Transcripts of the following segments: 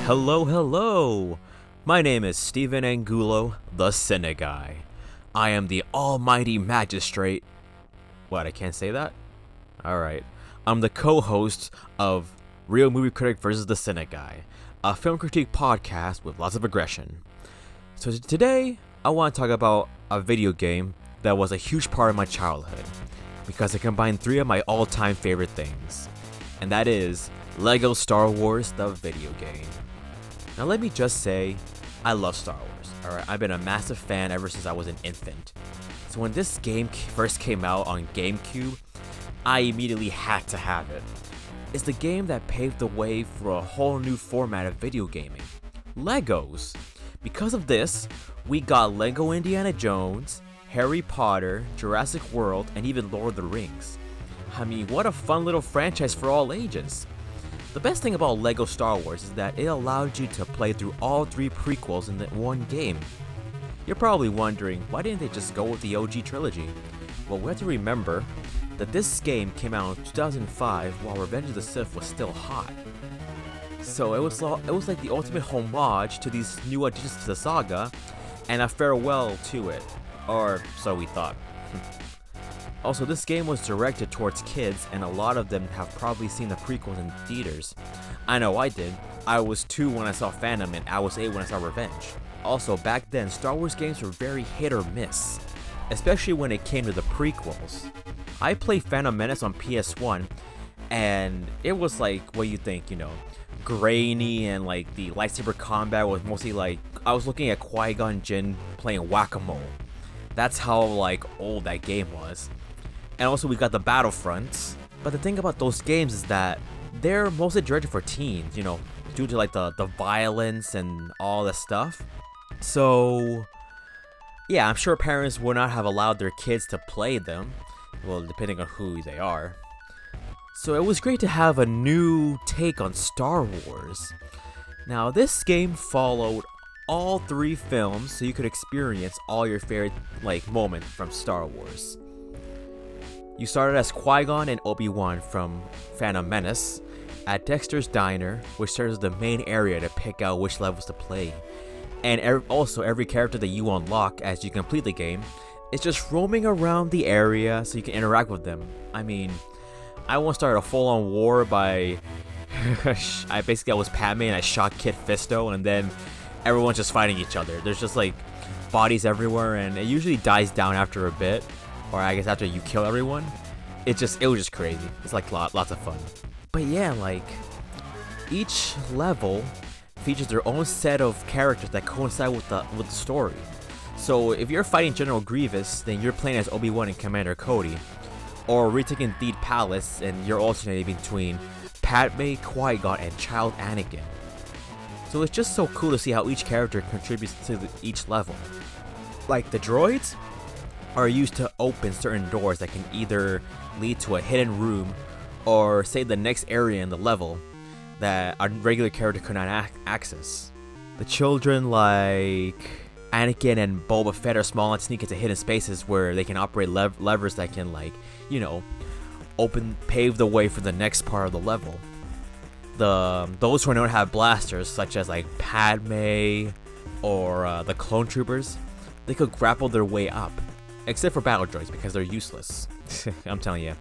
Hello. My name is Stephen Angulo, the Cine Guy. I am the almighty magistrate. What, I can't say that? Alright. I'm the co-host of Real Movie Critic vs. the Cine Guy, a film critique podcast with lots of aggression. So today, I want to talk about a video game that was a huge part of my childhood, because it combined three of my all-time favorite things, and that is LEGO Star Wars, the video game. Now let me just say, I love Star Wars, alright? I've been a massive fan ever since I was an infant. So when this game first came out on GameCube, I immediately had to have it. It's the game that paved the way for a whole new format of video gaming, Legos. Because of this, we got LEGO Indiana Jones, Harry Potter, Jurassic World, and even Lord of the Rings. I mean, what a fun little franchise for all ages. The best thing about LEGO Star Wars is that it allowed you to play through all three prequels in one game. You're probably wondering, why didn't they just go with the OG trilogy? Well, we have to remember that this game came out in 2005 while Revenge of the Sith was still hot. So it was like the ultimate homage to these new additions to the saga, and a farewell to it. Or so we thought. Also, this game was directed towards kids, and a lot of them have probably seen the prequels in theaters. I know I did. I was 2 when I saw Phantom, and I was 8 when I saw Revenge. Also, back then, Star Wars games were very hit or miss, especially when it came to the prequels. I played Phantom Menace on PS1, and it was like, what you think, grainy, and like the lightsaber combat was mostly like, I was looking at Qui-Gon Jinn playing whack-a-mole. That's how old that game was. And also we got the Battlefronts. But the thing about those games is that they're mostly directed for teens, due to the violence and all the stuff. So yeah, I'm sure parents would not have allowed their kids to play them. Well, depending on who they are. So it was great to have a new take on Star Wars. Now this game followed all 3 films so you could experience all your favorite moments from Star Wars. You started as Qui-Gon and Obi-Wan from Phantom Menace at Dexter's Diner, which serves as the main area to pick out which levels to play. And also every character that you unlock as you complete the game is just roaming around the area so you can interact with them. I mean, I once started a full-on war by I was Padme and I shot Kit Fisto, and then everyone's just fighting each other. There's just bodies everywhere, and it usually dies down after a bit, or I guess after you kill everyone. It was just crazy. It's lots of fun. But yeah, each level features their own set of characters that coincide with the story. So if you're fighting General Grievous, then you're playing as Obi-Wan and Commander Cody, or retaking Theed Palace, and you're alternating between Padme, Qui-Gon, and Child Anakin. So it's just so cool to see how each character contributes to each level. The droids are used to open certain doors that can either lead to a hidden room or say the next area in the level that a regular character could not access. The children like Anakin and Boba Fett are small and sneak into hidden spaces where they can operate levers that can pave the way for the next part of the level. Those who are known to have blasters, such as Padme or the clone troopers, they could grapple their way up, except for battle droids because they're useless. I'm telling you,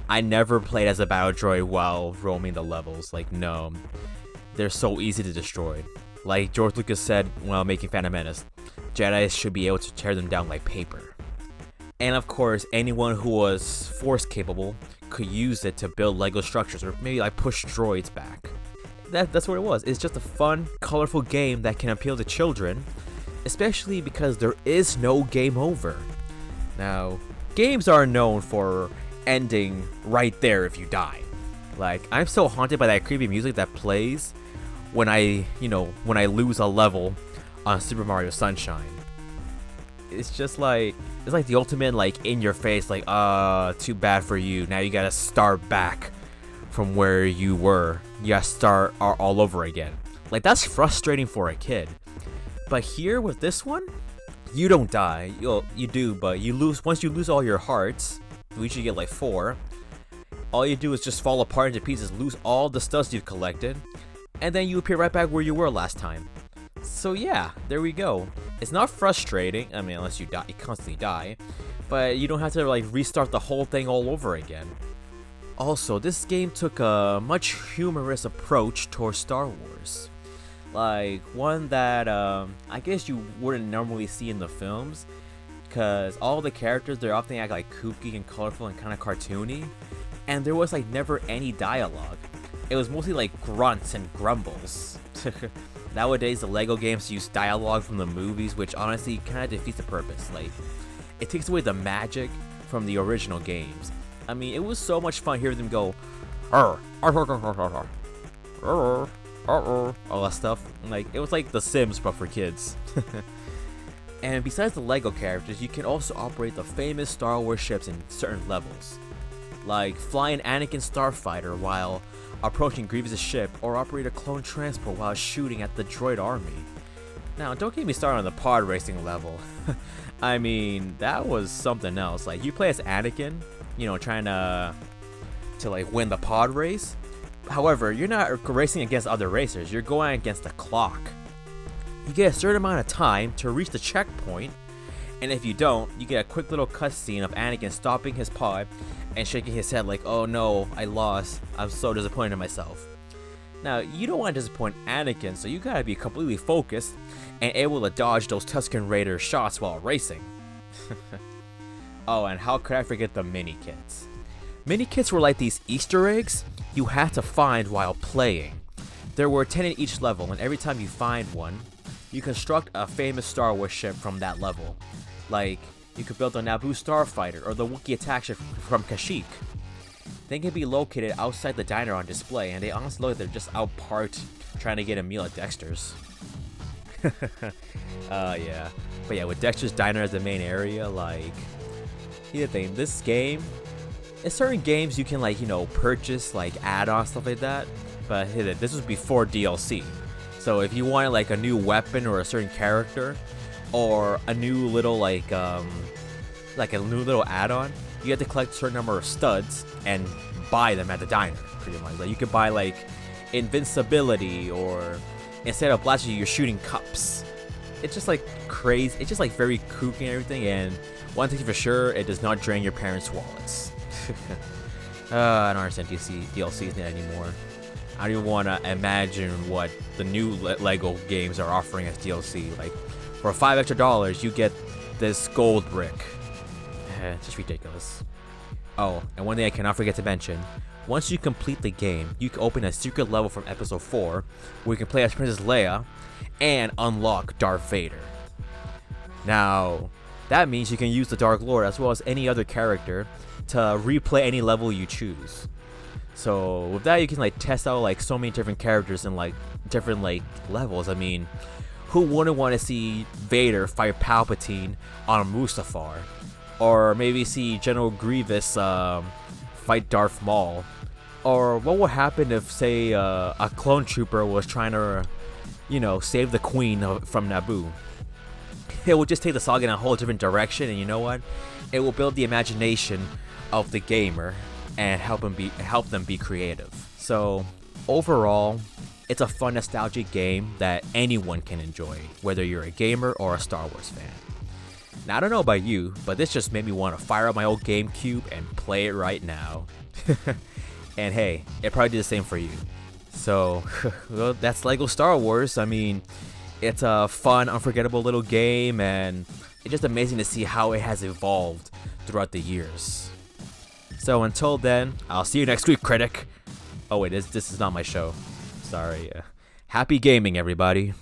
I never played as a battle droid while roaming the levels. No, they're so easy to destroy. Like George Lucas said while making Phantom Menace, Jedi should be able to tear them down like paper. And of course, anyone who was force capable could use it to build Lego structures, or maybe push droids back. That's what it was. It's just a fun, colorful game that can appeal to children, especially because there is no game over. Now, games are known for ending right there if you die. I'm so haunted by that creepy music that plays when I lose a level on Super Mario Sunshine. It's just it's the ultimate in your face, too bad for you. Now you gotta start back from where you were. You gotta start all over again. That's frustrating for a kid. But here with this one, you don't die. You do, but you lose. Once you lose all your hearts, you usually get 4. All you do is just fall apart into pieces, lose all the stuff you've collected, and then you appear right back where you were last time. So yeah, there we go. It's not frustrating, I mean, unless you die, you constantly die, but you don't have to like restart the whole thing all over again. Also, this game took a much humorous approach towards Star Wars. Like, one that I guess you wouldn't normally see in the films, because all the characters, they often act like kooky and colorful and kind of cartoony, and there was like never any dialogue. It was mostly like grunts and grumbles. Nowadays, the LEGO games use dialogue from the movies, which honestly kind of defeats the purpose. Like, it takes away the magic from the original games. I mean, it was so much fun hearing them go, all that stuff. Like, it was like The Sims, but for kids. And besides the LEGO characters, you can also operate the famous Star Wars ships in certain levels, like fly an Anakin starfighter while approaching Grievous' ship, or operate a clone transport while shooting at the droid army. Now, don't get me started on the pod racing level. I mean, that was something else. Like, you play as Anakin, you know, trying to like win the pod race. However, you're not racing against other racers, you're going against the clock. You get a certain amount of time to reach the checkpoint, and if you don't, you get a quick little cutscene of Anakin stopping his pod and shaking his head like, oh no, I lost, I'm so disappointed in myself. Now, you don't want to disappoint Anakin, so you gotta be completely focused and able to dodge those Tusken Raider shots while racing. Oh, and how could I forget the mini kits? Mini kits were like these Easter eggs you had to find while playing. There were 10 in each level, and every time you find one, you construct a famous Star Wars ship from that level. Like, you could build a Naboo starfighter or the Wookiee attack ship from Kashyyyk. They can be located outside the diner on display, and they honestly look like they're just out parked trying to get a meal at Dexter's. Yeah. But yeah, with Dexter's Diner as the main area, like, here's the thing, this game, in certain games you can, like, you know, purchase like add-ons, stuff like that, but this was before DLC. So if you wanted like a new weapon or a certain character, or a new little like a new little add-on, you had to collect a certain number of studs and buy them at the diner, pretty much. Like, you could buy like invincibility, or instead of blasting you're shooting cups. It's just like crazy. It's just like very kooky and everything. And one thing for sure, it does not drain your parents' wallets. I don't understand DLCs anymore. I don't even want to imagine what the new LEGO games are offering as DLC. Like, for $5 extra, you get this gold brick. It's just ridiculous. Oh, and one thing I cannot forget to mention, once you complete the game, you can open a secret level from episode 4, where you can play as Princess Leia and unlock Darth Vader. Now, that means you can use the Dark Lord as well as any other character to replay any level you choose. So with that, you can like test out like so many different characters and like different like levels. I mean, who wouldn't want to see Vader fight Palpatine on Mustafar, or maybe see General Grievous fight Darth Maul, or what would happen if, say, a clone trooper was trying to, you know, save the Queen from Naboo? It will just take the saga in a whole different direction, and you know what? It will build the imagination of the gamer and help them be creative. So overall, it's a fun, nostalgic game that anyone can enjoy, whether you're a gamer or a Star Wars fan. Now, I don't know about you, but this just made me want to fire up my old GameCube and play it right now. And hey, it probably did the same for you. So, well, that's LEGO Star Wars. I mean, it's a fun, unforgettable little game, and it's just amazing to see how it has evolved throughout the years. So until then, I'll see you next week, critic. Oh wait, this is not my show. Sorry. Happy gaming, everybody.